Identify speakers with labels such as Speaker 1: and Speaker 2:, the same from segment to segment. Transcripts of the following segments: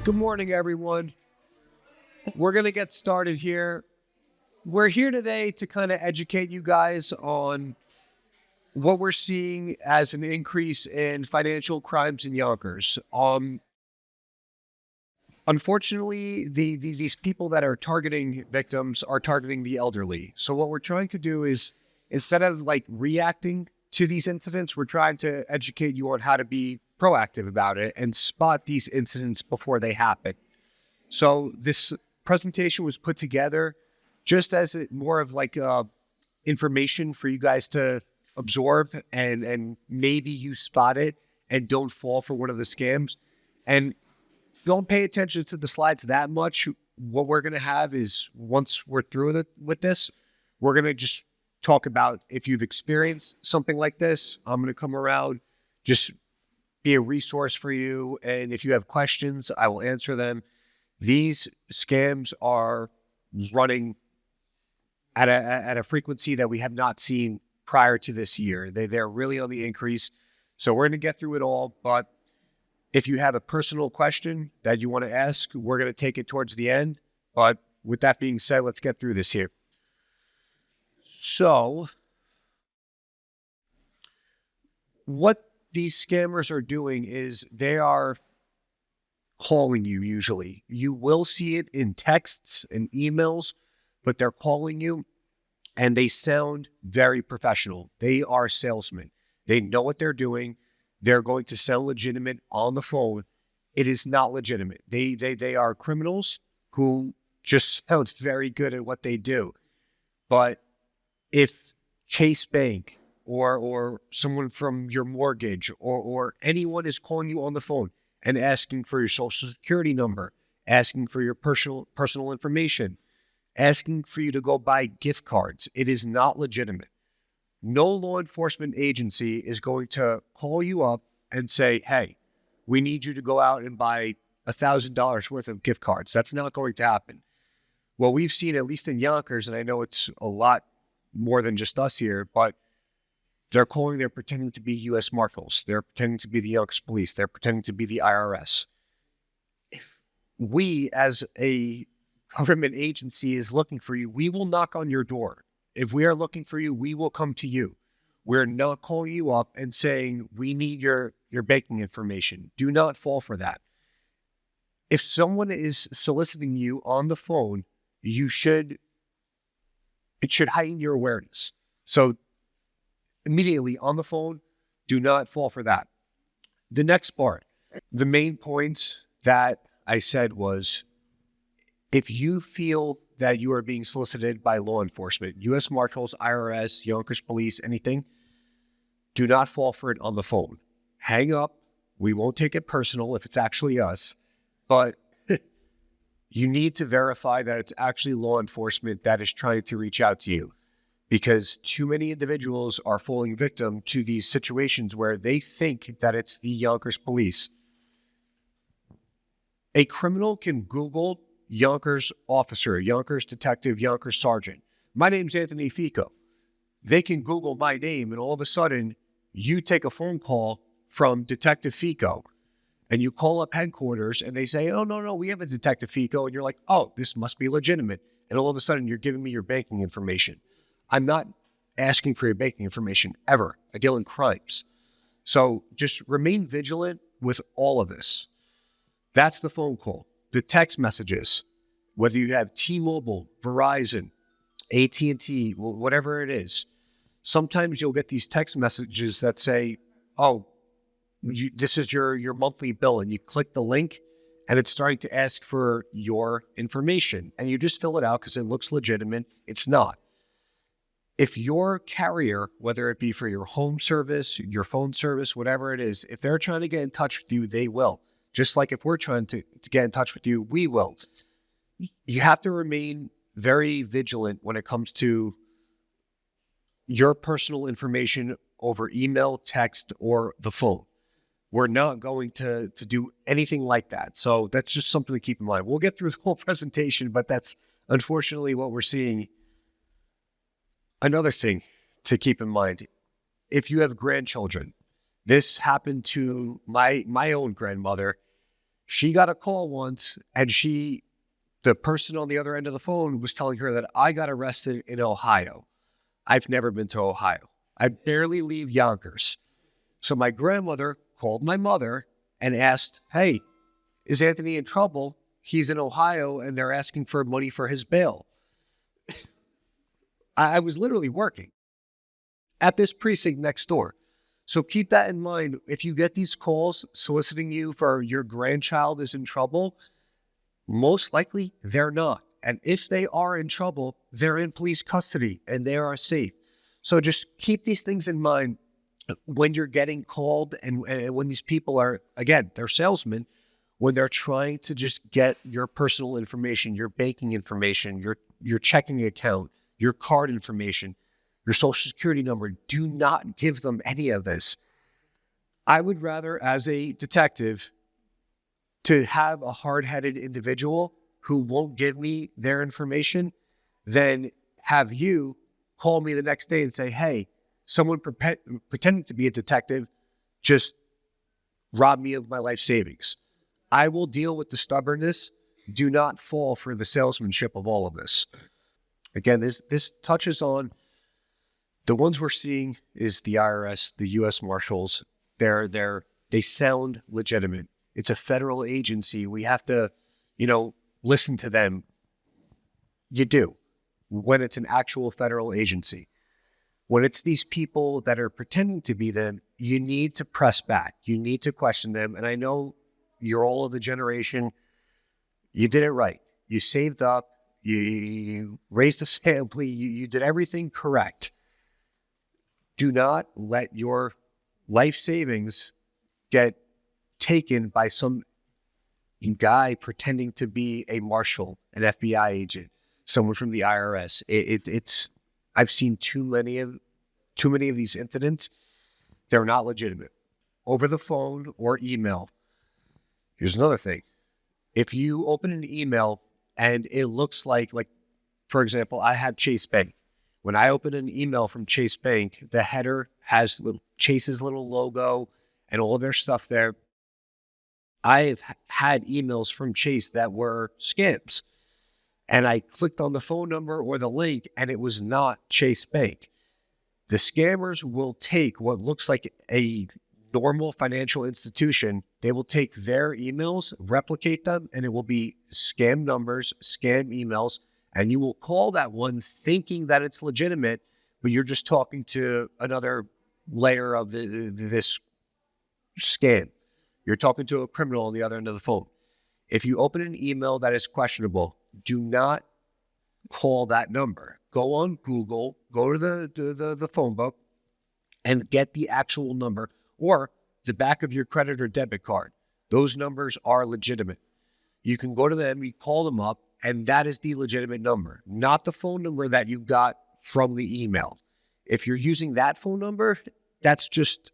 Speaker 1: Good morning, everyone. We're going to get started here. We're here today to kind of educate you guys on what we're seeing as an increase in financial crimes in Yonkers. Unfortunately, these people that are targeting victims are targeting the elderly. So what we're trying to do is, instead of reacting to these incidents, we're trying to educate you on how to be proactive about it and spot these incidents before they happen. So this presentation was put together just as more of information for you guys to absorb and maybe you spot it and don't fall for one of the scams. And don't pay attention to the slides that much. What we're going to have is, once we're through with this, we're going to just talk about if you've experienced something like this. I'm going to come around, just be a resource for you. And if you have questions, I will answer them. These scams are running at a frequency that we have not seen prior to this year. They're really on the increase. So we're going to get through it all. But if you have a personal question that you want to ask, we're going to take it towards the end. But with that being said, let's get through this here. So what these scammers are doing is they are calling you usually. You will see it in texts and emails, but they're calling you and they sound very professional. They are salesmen. They know what they're doing. They're going to sound legitimate on the phone. It is not legitimate. They are criminals who just sound very good at what they do. But if Chase Bank or someone from your mortgage or anyone is calling you on the phone and asking for your social security number, asking for your personal information, asking for you to go buy gift cards, it is not legitimate. No law enforcement agency is going to call you up and say, hey, we need you to go out and buy $1,000 worth of gift cards. That's not going to happen. What we've seen, at least in Yonkers, and I know it's a lot more than just us here, but they're pretending to be U.S. Marshals. They're pretending to be the Yonkers Police. They're pretending to be the IRS. If we, as a government agency, is looking for you, we will knock on your door. If we are looking for you, we will come to you. We're not calling you up and saying, we need your banking information. Do not fall for that. If someone is soliciting you on the phone, it should heighten your awareness. So immediately on the phone, do not fall for that. The next part, the main points that I said was, if you feel that you are being solicited by law enforcement, U.S. Marshals, IRS, Yonkers Police, anything, do not fall for it on the phone. Hang up. We won't take it personal if it's actually us, but you need to verify that it's actually law enforcement that is trying to reach out to you, because too many individuals are falling victim to these situations where they think that it's the Yonkers Police. A criminal can Google Yonkers officer, Yonkers detective, Yonkers sergeant. My name's Anthony Fico. They can Google my name, and all of a sudden, you take a phone call from Detective Fico, and you call up headquarters, and they say, oh, no, we have a Detective Fico, and you're like, oh, this must be legitimate. And all of a sudden, you're giving me your banking information. I'm not asking for your banking information, ever. I deal in crimes. So just remain vigilant with all of this. That's the phone call. The text messages, whether you have T-Mobile, Verizon, AT&T, whatever it is, sometimes you'll get these text messages that say, oh, this is your monthly bill, and you click the link and it's starting to ask for your information, and you just fill it out because it looks legitimate. It's not. If your carrier, whether it be for your home service, your phone service, whatever it is, if they're trying to get in touch with you, they will. Just like if we're trying to get in touch with you, we will. You have to remain very vigilant when it comes to your personal information over email, text, or the phone. We're not going to do anything like that. So that's just something to keep in mind. We'll get through the whole presentation, but that's unfortunately what we're seeing. Another thing to keep in mind, if you have grandchildren, this happened to my own grandmother. She got a call once, and the person on the other end of the phone was telling her that I got arrested in Ohio. I've never been to Ohio. I barely leave Yonkers. So my grandmother called my mother and asked, hey, is Anthony in trouble? He's in Ohio and they're asking for money for his bail. I was literally working at this precinct next door. So keep that in mind. If you get these calls soliciting you for your grandchild is in trouble, most likely they're not. And if they are in trouble, they're in police custody and they are safe. So just keep these things in mind when you're getting called and when these people are, again, they're salesmen, when they're trying to just get your personal information, your banking information, your checking account, your card information, your social security number. Do not give them any of this. I would rather, as a detective, to have a hard-headed individual who won't give me their information than have you call me the next day and say, hey, someone pretending to be a detective just robbed me of my life savings. I will deal with the stubbornness. Do not fall for the salesmanship of all of this. Again, this touches on the ones we're seeing is the IRS, the U.S. Marshals. They sound legitimate. It's a federal agency. We have to, listen to them. You do when it's an actual federal agency. When it's these people that are pretending to be them, you need to press back. You need to question them. And I know you're all of the generation. You did it right. You saved up. You raised a family. You did everything correct. Do not let your life savings get taken by some guy pretending to be a marshal, an FBI agent, someone from the IRS. It's I've seen too many of these incidents. They're not legitimate. Over the phone or email. Here's another thing. If you open an email and it looks like, for example, I have Chase Bank. When I open an email from Chase Bank, the header has Chase's little logo and all of their stuff there. I've had emails from Chase that were scams. And I clicked on the phone number or the link and it was not Chase Bank. The scammers will take what looks like a normal financial institution. They will take their emails, replicate them, and it will be scam numbers, scam emails. And you will call that one thinking that it's legitimate, but you're just talking to another layer of this scam. You're talking to a criminal on the other end of the phone. If you open an email that is questionable, do not call that number. Go on Google, go to the phone book, and get the actual number or the back of your credit or debit card. Those numbers are legitimate. You can go to them, you call them up, and that is the legitimate number, not the phone number that you got from the email. If you're using that phone number, that's just,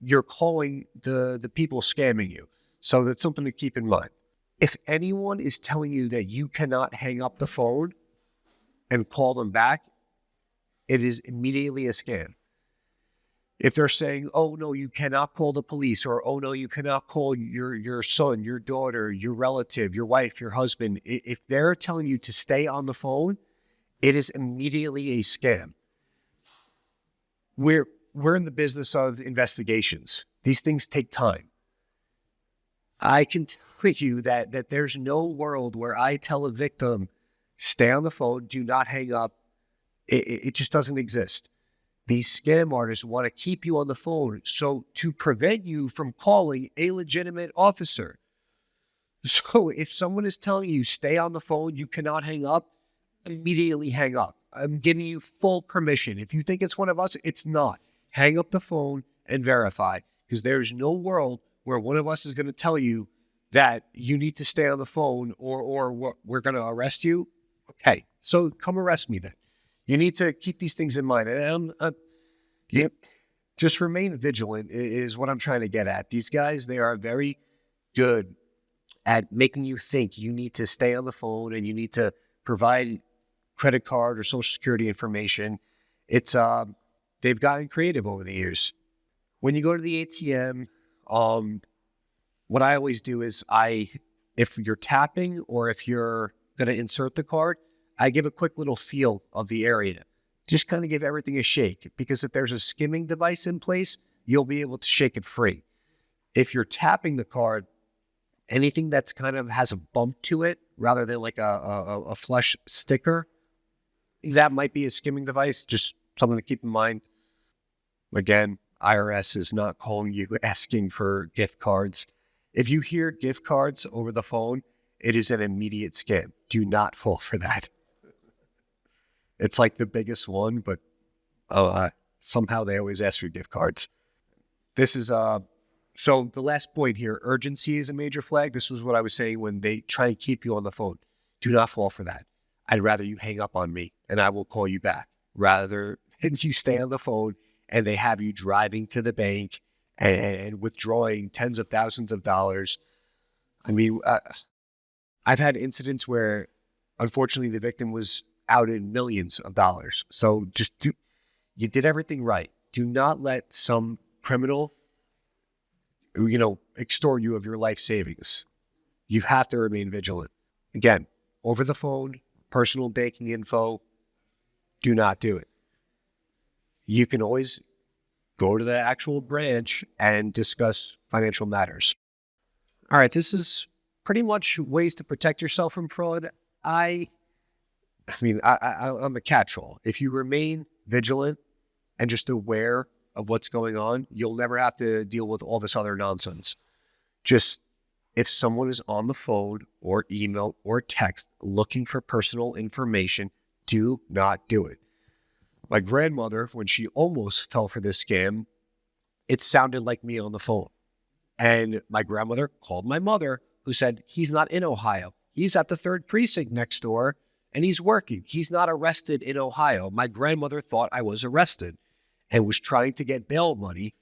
Speaker 1: you're calling the people scamming you. So that's something to keep in mind. If anyone is telling you that you cannot hang up the phone and call them back, it is immediately a scam. If they're saying, oh, no, you cannot call the police, or, oh, no, you cannot call your son, your daughter, your relative, your wife, your husband, if they're telling you to stay on the phone, it is immediately a scam. We're in the business of investigations. These things take time. I can tell you that there's no world where I tell a victim, stay on the phone, do not hang up. It just doesn't exist. These scam artists want to keep you on the phone so to prevent you from calling a legitimate officer. So if someone is telling you stay on the phone, you cannot hang up, immediately hang up. I'm giving you full permission. If you think it's one of us, it's not. Hang up the phone and verify, because there's no world where one of us is going to tell you that you need to stay on the phone or we're going to arrest you. Okay, so come arrest me then. You need to keep these things in mind. And just remain vigilant is what I'm trying to get at. These guys, they are very good at making you think you need to stay on the phone and you need to provide credit card or social security information. It's they've gotten creative over the years. When you go to the ATM, what I always do is if you're tapping or if you're going to insert the card, I give a quick little feel of the area. Just kind of give everything a shake, because if there's a skimming device in place, you'll be able to shake it free. If you're tapping the card, anything that's kind of has a bump to it rather than like a flush sticker, that might be a skimming device. Just something to keep in mind. Again, IRS is not calling you asking for gift cards. If you hear gift cards over the phone, it is an immediate scam. Do not fall for that. It's like the biggest one, but somehow they always ask for gift cards. This is so the last point here, urgency is a major flag. This was what I was saying when they try and keep you on the phone. Do not fall for that. I'd rather you hang up on me and I will call you back rather than you stay on the phone and they have you driving to the bank and withdrawing tens of thousands of dollars. I mean, I've had incidents where, unfortunately, the victim was out in millions of dollars. So you did everything right. Do not let some criminal, extort you of your life savings. You have to remain vigilant. Again, over the phone, personal banking info, do not do it. You can always go to the actual branch and discuss financial matters. All right, this is pretty much ways to protect yourself from fraud. I'm a catch-all. If you remain vigilant and just aware of what's going on, you'll never have to deal with all this other nonsense. Just if someone is on the phone or email or text looking for personal information, do not do it. My grandmother, when she almost fell for this scam, it sounded like me on the phone. And my grandmother called my mother, who said, he's not in Ohio. He's at the 3rd precinct next door, and he's working. He's not arrested in Ohio. My grandmother thought I was arrested and was trying to get bail money,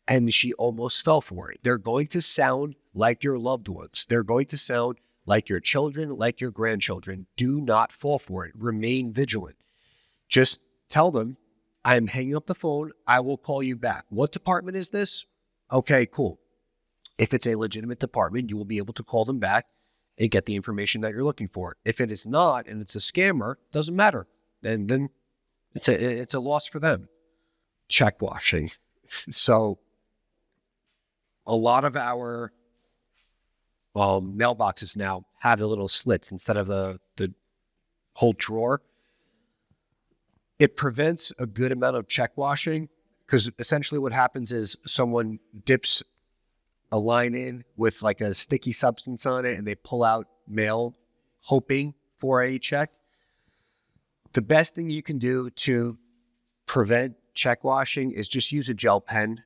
Speaker 1: and she almost fell for it. They're going to sound like your loved ones. They're going to sound like your children, like your grandchildren. Do not fall for it. Remain vigilant. Just tell them, I'm hanging up the phone. I will call you back. What department is this? Okay, cool. If it's a legitimate department, you will be able to call them back and get the information that you're looking for. If it is not, and it's a scammer, doesn't matter. And then it's a loss for them. Check washing. So a lot of our mailboxes now have the little slits instead of the whole drawer. It prevents a good amount of check washing, because essentially what happens is someone dips a line in with like a sticky substance on it and they pull out mail hoping for a check. The best thing you can do to prevent check washing is just use a gel pen.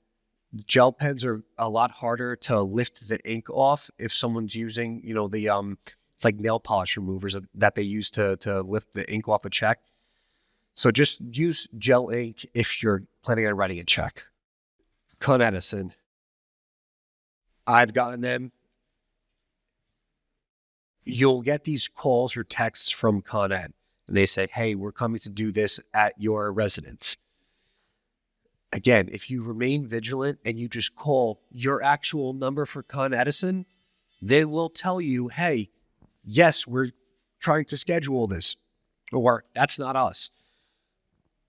Speaker 1: Gel pens are a lot harder to lift the ink off if someone's using, it's like nail polish removers that they use to lift the ink off a check. So just use gel ink if you're planning on writing a check. Con Edison. I've gotten them. You'll get these calls or texts from Con Ed, and they say, hey, we're coming to do this at your residence. Again, if you remain vigilant and you just call your actual number for Con Edison, they will tell you, hey, yes, we're trying to schedule this, or that's not us.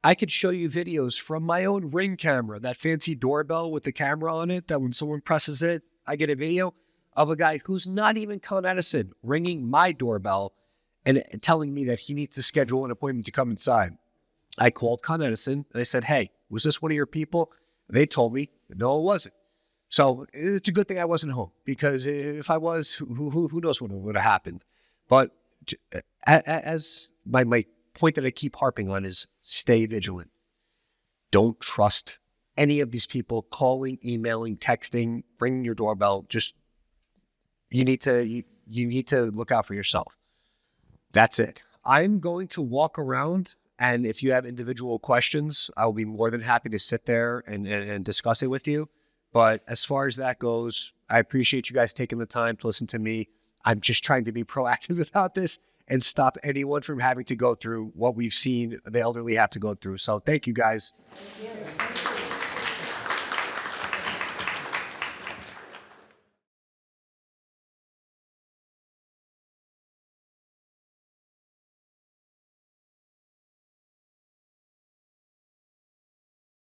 Speaker 1: I could show you videos from my own Ring camera, that fancy doorbell with the camera on it, that when someone presses it, I get a video of a guy who's not even Con Edison ringing my doorbell and telling me that he needs to schedule an appointment to come inside. I called Con Edison and I said, hey, was this one of your people? They told me, no, it wasn't. So it's a good thing I wasn't home, because if I was, who knows what would have happened. But as my point that I keep harping on is stay vigilant. Don't trust any of these people calling, emailing, texting, ringing your doorbell. Just you need to look out for yourself. That's it. I'm going to walk around, and if you have individual questions, I'll be more than happy to sit there and discuss it with you. But as far as that goes, I appreciate you guys taking the time to listen to me. I'm just trying to be proactive about this and stop anyone from having to go through what we've seen the elderly have to go through. So thank you guys.
Speaker 2: Thank you.